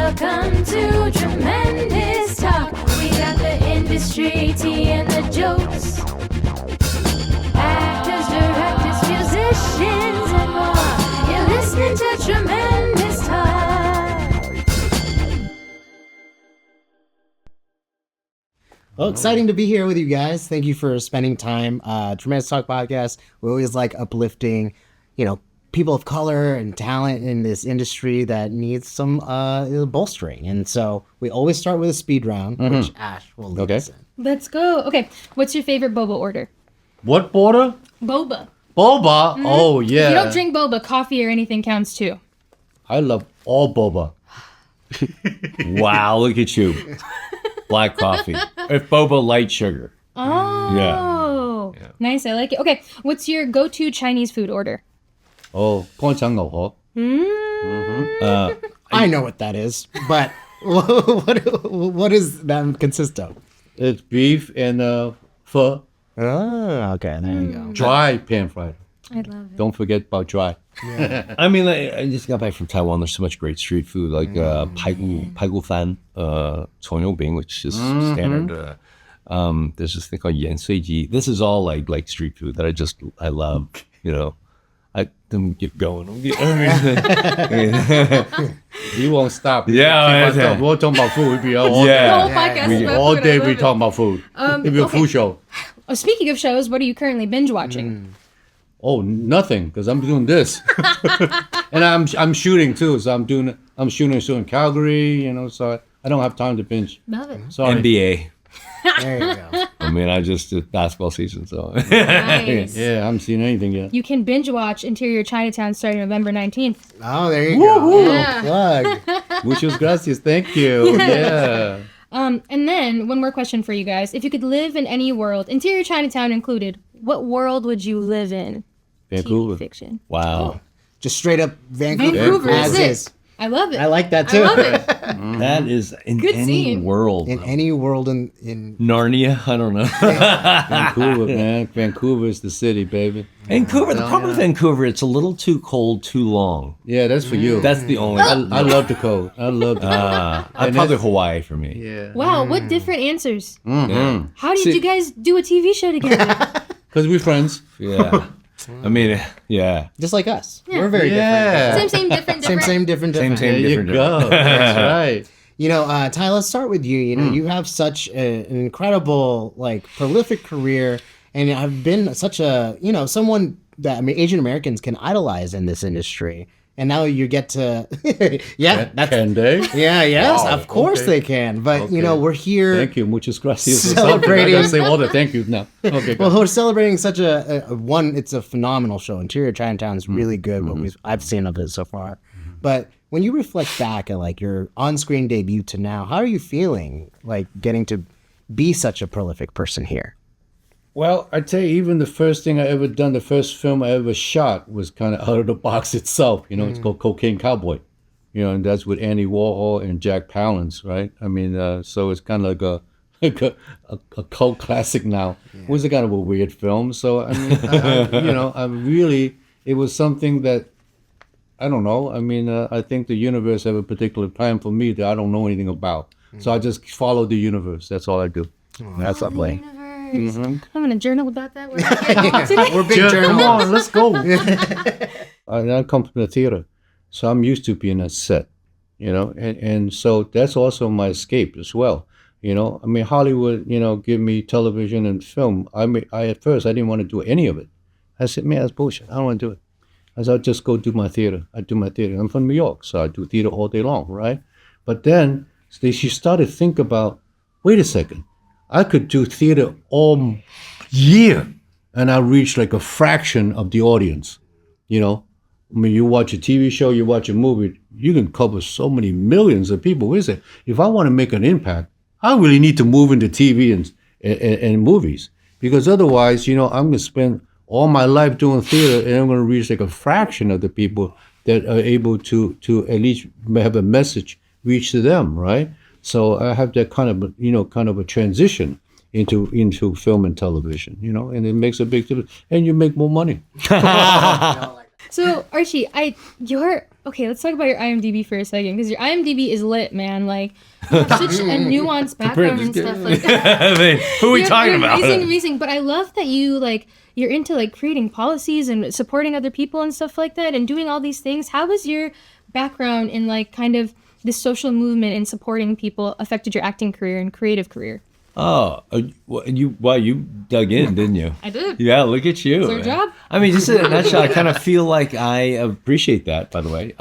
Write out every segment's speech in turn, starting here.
Welcome to Tremendous Talk. We got the industry, tea, and the jokes. Actors, directors, musicians, and more. You're listening to Tremendous Talk. Well, exciting to be here with you guys. Thank you for spending time. Tremendous Talk podcast. We always like uplifting, people of color and talent in this industry that needs some bolstering. And so we always start with a speed round, which Ash will lead us in. Let's go. Okay, what's your favorite boba order? What border? Boba. Boba? Oh, yeah. If you don't drink boba, coffee or anything counts too. I love all boba. Wow, look at you. Black coffee. If boba light sugar. Oh. Yeah. Nice, I like it. Okay, what's your go-to Chinese food order? Oh, 乾炒牛河. I know what that is, but what does that consist of? It's beef and pho. Oh, okay. There you go. Dry pan fried. I love it. Don't forget about dry. I mean, I just got back from Taiwan. There's so much great street food, like pai gu fan, 葱油饼, which is standard. There's this thing called yan sui ji. This is all like street food that I love. Let me get going. You won't stop. Yeah, We'll talk about food. We'll be all The day. whole podcast is about All food. I day love we it. talk about food. It'll be a food show. Oh, speaking of shows, what are you currently binge watching? Oh, nothing, because I'm doing this, and I'm shooting too. So I'm shooting a show in Calgary. So I don't have time to binge. Love it. Sorry. NBA. There you go. I mean, I just did basketball season, so. Nice. Yeah, I haven't seen anything yet. You can binge watch Interior Chinatown starting November 19th. Oh, there you go. Yeah. Plug. Muchas gracias. Thank you. Yeah. And then one more question for you guys. If you could live in any world, Interior Chinatown included, what world would you live in? Vancouver. TV fiction. Wow. Just straight up Vancouver, Vancouver as is it. is. I love it. I like that too. I love it. That is in Good any scene. world. In any world in Narnia? I don't know. Vancouver, man. Vancouver is the city, baby. Vancouver, the problem with Vancouver, it's a little too cold too long. Yeah, that's for you. That's the only. I love the cold. I love the cold. Probably Hawaii for me. Yeah. Wow, what different answers. Yeah. How did See- you guys do a TV show together? Because we're friends. Yeah. I mean, yeah. just like us. We're very Yeah. Same, different. different. Different. Same. There you different. go. That's right. Ty, let's start with you. You have such an incredible, prolific career, and have been such a, someone that Asian Americans can idolize in this industry. And now you get to, Can they? yeah, yes, Wow, of course okay. they can. But we're here. Thank you. Muchas gracias. Celebrating. I gotta say all the thank yous now. Okay, Well, go. we're celebrating such it's a phenomenal show. Interior Chinatown is really good. What I've seen of it so far. But when you reflect back at your on-screen debut to now, how are you feeling getting to be such a prolific person here? Well, I tell you, even the first thing I ever done, the first film I ever shot was kind of out of the box itself. It's called Cocaine Cowboy. And that's with Andy Warhol and Jack Palance, right? I mean, so it's kind of like a cult classic now. It was a kind of a weird film. So, I mean, it was something that, I don't know. I mean, I think the universe have a particular plan for me that I don't know anything about. So I just follow the universe. That's all I do. That's lovely. I'm going to journal about that. Today. We're big Come journalists. on, let's go. I come from the theater, so I'm used to being on set, and so that's also my escape as well. I mean, Hollywood, give me television and film. I at first I didn't want to do any of it. I said, man, that's bullshit. I don't want to do it. I said, I'll just go do my theater. I do my theater. I'm from New York, so I do theater all day long, right? But then she started to think about, wait a second, I could do theater all year, and I reach a fraction of the audience. I mean, you watch a TV show, you watch a movie, you can cover so many millions of people. Wait a second, if I want to make an impact, I really need to move into TV and movies, because otherwise, I'm going to spend all my life doing theater, and I'm going to reach a fraction of the people that are able to at least have a message reach to them, right? So I have that kind of a transition into film and television, and it makes a big difference, and you make more money. So Archie, you're Okay, let's talk about your IMDb for a second, because your IMDb is lit, man. Like, you have such a nuanced background and stuff like that. I mean, who are we talking about? Amazing. But I love that you're into like creating policies and supporting other people and stuff like that, and doing all these things. How has your background in like kind of this social movement and supporting people affected your acting career and creative career? Oh, you dug in, didn't you? I did. Yeah, look at you. It's our job. I mean, just in a nutshell, I kind of feel like I appreciate that, by the way.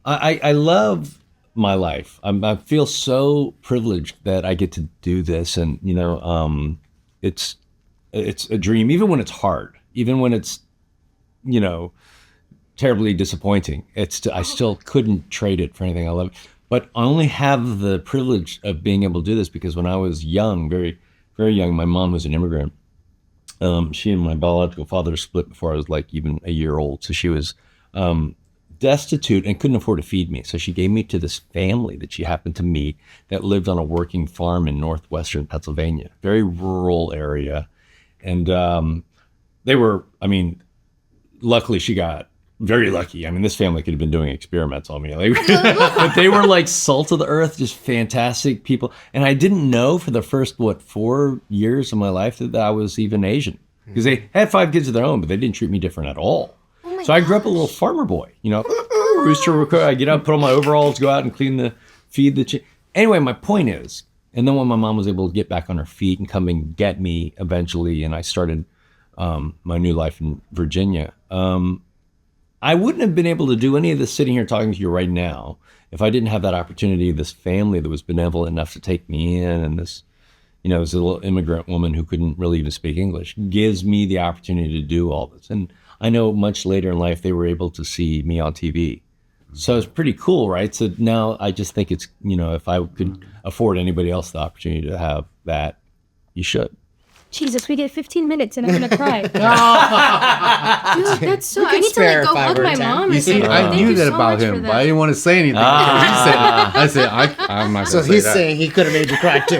I love my life. I feel so privileged that I get to do this. And, it's a dream, even when it's hard, even when it's, terribly disappointing. I still couldn't trade it for anything. I love it. But I only have the privilege of being able to do this because when I was young, very, very young, my mom was an immigrant. She and my biological father split before I was like even a year old. So she was destitute and couldn't afford to feed me. So she gave me to this family that she happened to meet that lived on a working farm in northwestern Pennsylvania, very rural area. And luckily she got very lucky. I mean, this family could have been doing experiments on me. But they were like salt of the earth, just fantastic people. And I didn't know for the first, 4 years of my life that I was even Asian. Because they had 5 kids of their own, but they didn't treat me different at all. So I grew up a little farmer boy, rooster, I get up, put on my overalls, go out and feed the chicken. Anyway, my point is, and then when my mom was able to get back on her feet and come and get me eventually, and I started my new life in Virginia, I wouldn't have been able to do any of this sitting here talking to you right now if I didn't have that opportunity, this family that was benevolent enough to take me in, and this, this little immigrant woman who couldn't really even speak English gives me the opportunity to do all this. And I know much later in life, they were able to see me on TV. So it's pretty cool, right? So now I just think it's, if I could afford anybody else the opportunity to have that, you should. Jesus, we get 15 minutes and I'm gonna cry. Dude, that's so. I need to spare go hug my 5 or 10. mom. You see, I knew that about him, but I didn't want to say anything. I said, I'm not So going to say he's that. saying he could have made you cry too.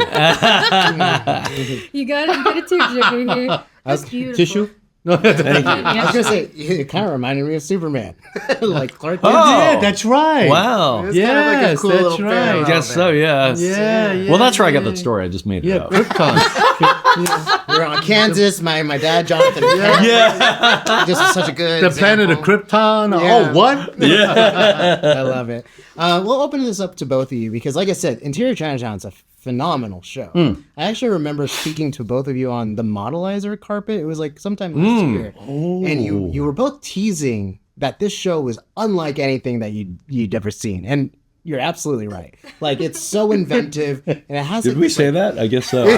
You got a tear over here. That's beautiful. Tissue? No, thank you. I was gonna say it kind of reminded me of Superman, like Clark Kent. Yeah, that's right. Wow. It's kind of like a Yes, cool that's little right. parallel I guess there. so, yes. Yeah. Well, that's where I got that story. I just made it Yeah, up. Krypton. We're on Kansas. My dad, Jonathan. Yeah. Just was such a good. The planet of example. Krypton. Yeah. Oh, what? I love it. We'll open this up to both of you because, like I said, Interior Chinatown's a phenomenal show. I actually remember speaking to both of you on the Modelizer carpet. It was like sometime last year, and you were both teasing that this show was unlike anything that you'd ever seen, and you're absolutely right. Like it's so inventive, and it has. Did we say that? I guess so.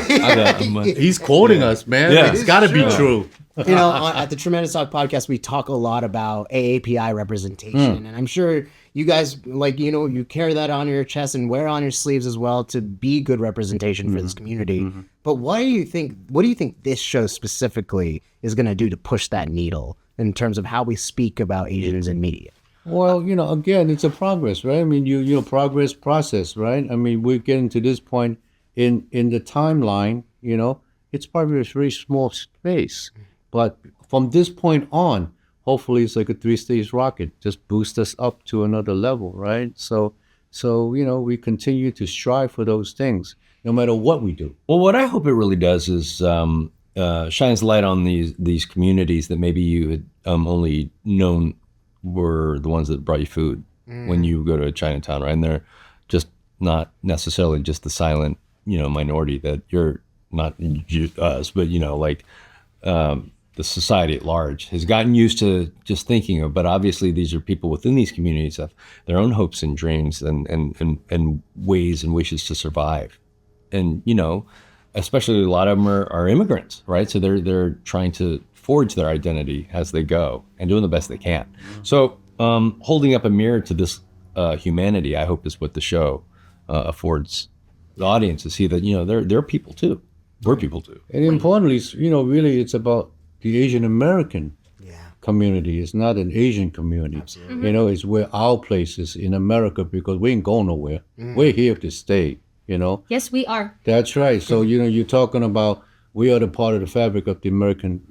He's quoting us, man. Yeah. It's got to be true. At the Tremendous Talk podcast, we talk a lot about AAPI representation, and I'm sure you guys, you carry that on your chest and wear on your sleeves as well to be good representation for this community. But what do you think this show specifically is going to do to push that needle in terms of how we speak about Asians in media? Well, again, it's a progress, right? I mean, progress process, right? I mean, we're getting to this point in the timeline, it's probably a very small space. But from this point on, hopefully it's like a 3-stage rocket, just boost us up to another level, right? So we continue to strive for those things, no matter what we do. Well, what I hope it really does is shines light on these communities that maybe you had only known were the ones that brought you food when you go to Chinatown, right? And they're just not necessarily just the silent, minority that you're not us, but the society at large has gotten used to just thinking of. But obviously, these are people within these communities have their own hopes and dreams and ways and wishes to survive, and especially a lot of them are immigrants, right? So they're trying to forge their identity as they go and doing the best they can. So holding up a mirror to this humanity, I hope is what the show affords the audience to see that they're people too. We're people too. And importantly, really it's about the Asian American community. It's not an Asian community. Absolutely. It's where our place is in America because we ain't going nowhere. We're here to stay, Yes, we are. That's right. So, you're talking about we are the part of the fabric of the American,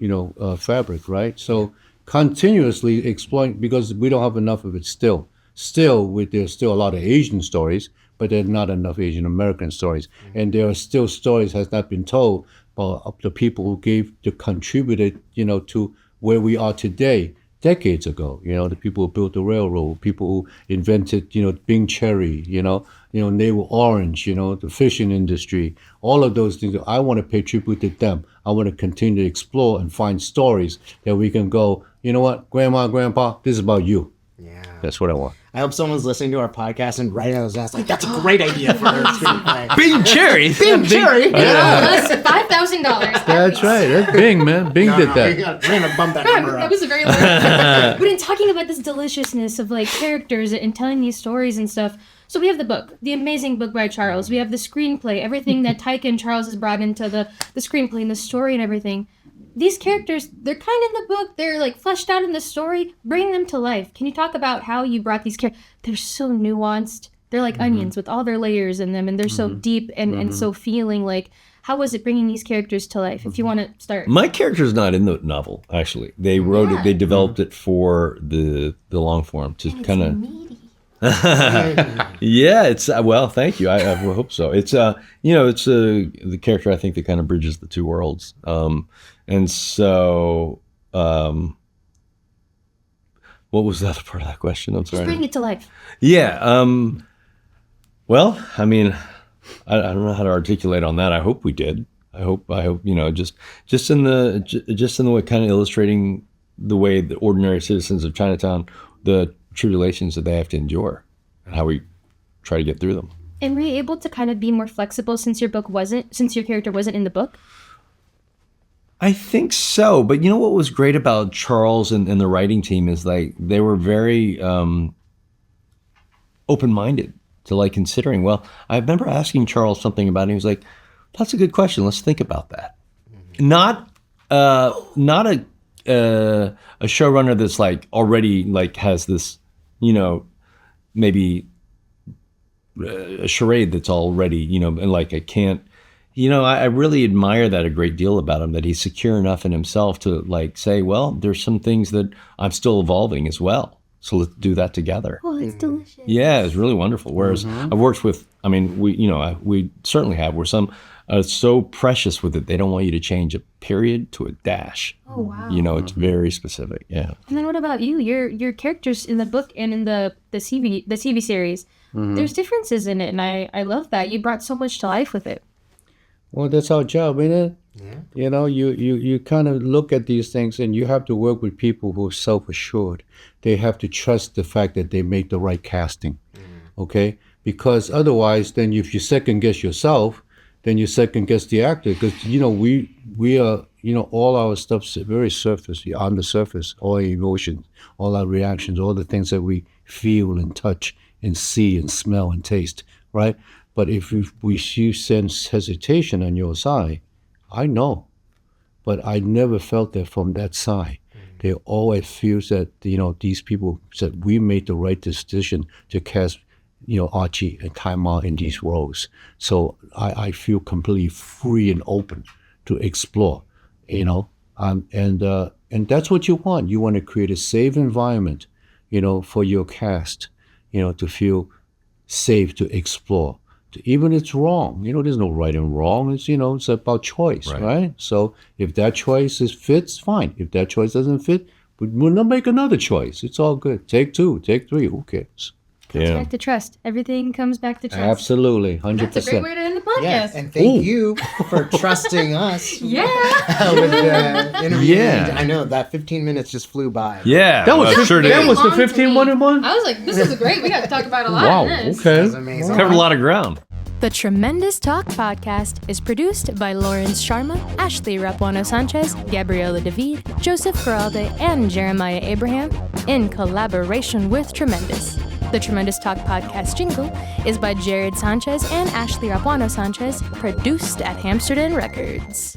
fabric, right? So continuously exploiting, because we don't have enough of it still. there's still a lot of Asian stories, but there's not enough Asian American stories. And there are still stories has not been told of the people who contributed, to where we are today, decades ago. The people who built the railroad, people who invented, Bing Cherry, navel orange, the fishing industry, all of those things. I want to pay tribute to them. I want to continue to explore and find stories that we can go, you know what, Grandma, Grandpa, this is about you. Yeah. That's what I want. I hope someone's listening to our podcast and writing those ass like, that's a great idea for their screenplay. Bing Cherry. Bing Cherry. That's $5,000. That's right. That's Bing, man. Bing did that. We're gonna bump that number That up. was a very low. But in talking about this deliciousness of like characters and telling these stories and stuff, so we have the book, the amazing book by Charles. We have the screenplay, everything that Taika and Charles has brought into the screenplay and the story and everything. These characters, they're kind of in the book, they're like fleshed out in the story. Bring them to life. Can you talk about how you brought these characters? They're so nuanced. They're like onions with all their layers in them, and they're so deep and so feeling. Like, how was it bringing these characters to life? If you want to start. My character's not in the novel, actually. They wrote it, they developed it for the long form to kind of. Yeah, it's well, thank you. I hope so. It's it's the character I think that kind of bridges the two worlds. And so, what was the other part of that question? I'm sorry. Just bring it to life. Yeah. Well, I mean, I don't know how to articulate on that. I hope we did. I hope just in the way, kind of illustrating the way the ordinary citizens of Chinatown, the tribulations that they have to endure, and how we try to get through them. And were you able to kind of be more flexible since your character wasn't in the book? I think so, but you know what was great about Charles and the writing team is like they were very open-minded to like considering. Well, I remember asking Charles something about it. He was like, "That's a good question. Let's think about that." Not a showrunner that's like already like has this, maybe a charade that's already, and like I can't. I really admire that a great deal about him, that he's secure enough in himself to like say, well, there's some things that I'm still evolving as well. So let's do that together. Oh, it's delicious. Yeah, it's really wonderful. Whereas I've worked with, we certainly have, where some are so precious with it, they don't want you to change a period to a dash. Oh, wow. It's very specific. Yeah. And then what about you? Your characters in the book and in the TV series, there's differences in it, and I love that. You brought so much to life with it. Well, that's our job, isn't it? Yeah. You kind of look at these things, and you have to work with people who are self-assured. They have to trust the fact that they make the right casting, okay? Because otherwise, then if you second guess yourself, then you second guess the actor. Because we are all our stuff's very surface, on the surface, all our emotions, all our reactions, all the things that we feel and touch and see and smell and taste, right? But if you sense hesitation on your side, I know. But I never felt that from that side. They always feel that, these people said we made the right decision to cast, Archie and Tzi Ma in these roles. So I feel completely free and open to explore, and that's what you want. You want to create a safe environment, for your cast, to feel safe to explore. Even if it's wrong, there's no right and wrong. It's it's about choice, right? So if that choice fits, fine. If that choice doesn't fit, we'll not make another choice. It's all good. Take 2, take 3. Who cares? It's back to trust. Everything comes back to trust. Absolutely, 100%. That's a great way to end the podcast. Yes, and thank you for trusting us. Yeah. With the interview. Yeah. I know that 15 minutes just flew by. Yeah. That was sure that did. was the 15-1-1. I was like, this is great. We got to talk about a lot Wow. of this. Okay. That's amazing. Covered a lot of ground. The Tremendous Talk podcast is produced by Lawrence Sharma, Ashley Rapuano Sanchez, Gabriela David, Joseph Feralde, and Jeremiah Abraham in collaboration with Tremendous. The Tremendous Talk podcast jingle is by Jared Sanchez and Ashley Rapuano Sanchez, produced at Amsterdam Records.